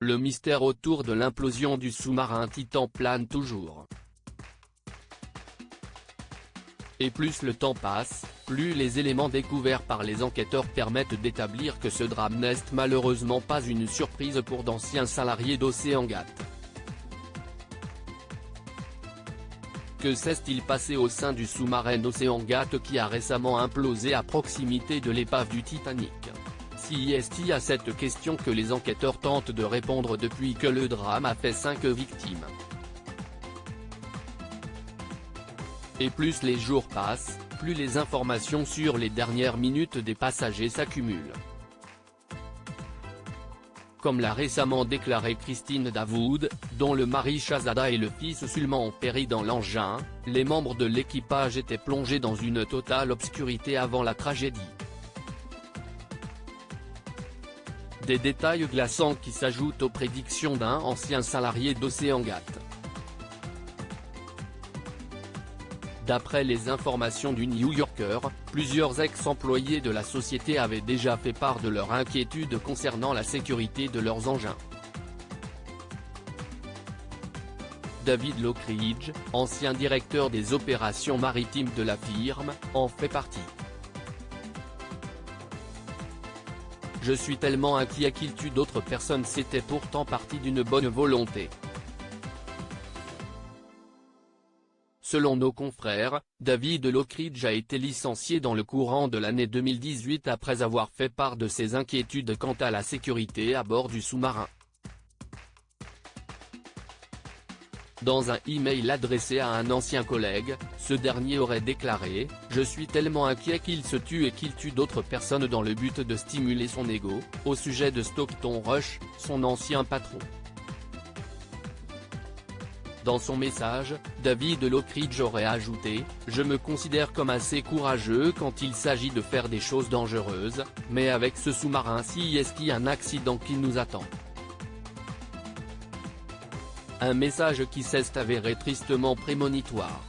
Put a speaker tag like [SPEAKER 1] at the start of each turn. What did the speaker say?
[SPEAKER 1] le mystère autour de l'implosion du sous-marin Titan plane toujours. Et plus le temps passe, plus les éléments découverts par les enquêteurs permettent d'établir que ce drame n'est malheureusement pas une surprise pour d'anciens salariés d'Oceangate. Que s'est-il passé au sein du sous-marin Oceangate qui a récemment implosé à proximité de l'épave du Titanic? C'est à cette question que les enquêteurs tentent de répondre depuis que le drame a fait 5 victimes. Et plus les jours passent, plus les informations sur les dernières minutes des passagers s'accumulent. Comme l'a récemment déclaré Christine Davoud, dont le mari Shahzada et le fils Sulman ont péri dans l'engin, les membres de l'équipage étaient plongés dans une totale obscurité avant la tragédie. Des détails glaçants qui s'ajoutent aux prédictions d'un ancien salarié d'Oceangate. D'après les informations du New Yorker, plusieurs ex-employés de la société avaient déjà fait part de leur inquiétude concernant la sécurité de leurs engins. David Lockridge, ancien directeur des opérations maritimes de la firme, en fait partie. Je suis tellement inquiet qu'il tue d'autres personnes. C'était pourtant parti d'une bonne volonté. Selon nos confrères, David Lockridge a été licencié dans le courant de l'année 2018 après avoir fait part de ses inquiétudes quant à la sécurité à bord du sous-marin. Dans un e-mail adressé à un ancien collègue, ce dernier aurait déclaré « Je suis tellement inquiet qu'il se tue et qu'il tue d'autres personnes dans le but de stimuler son ego », au sujet de Stockton Rush, son ancien patron. Dans son message, David Lockridge aurait ajouté « Je me considère comme assez courageux quand il s'agit de faire des choses dangereuses, mais avec ce sous-marin-ci il y a un accident qui nous attend ». Un message qui s'est avéré tristement prémonitoire.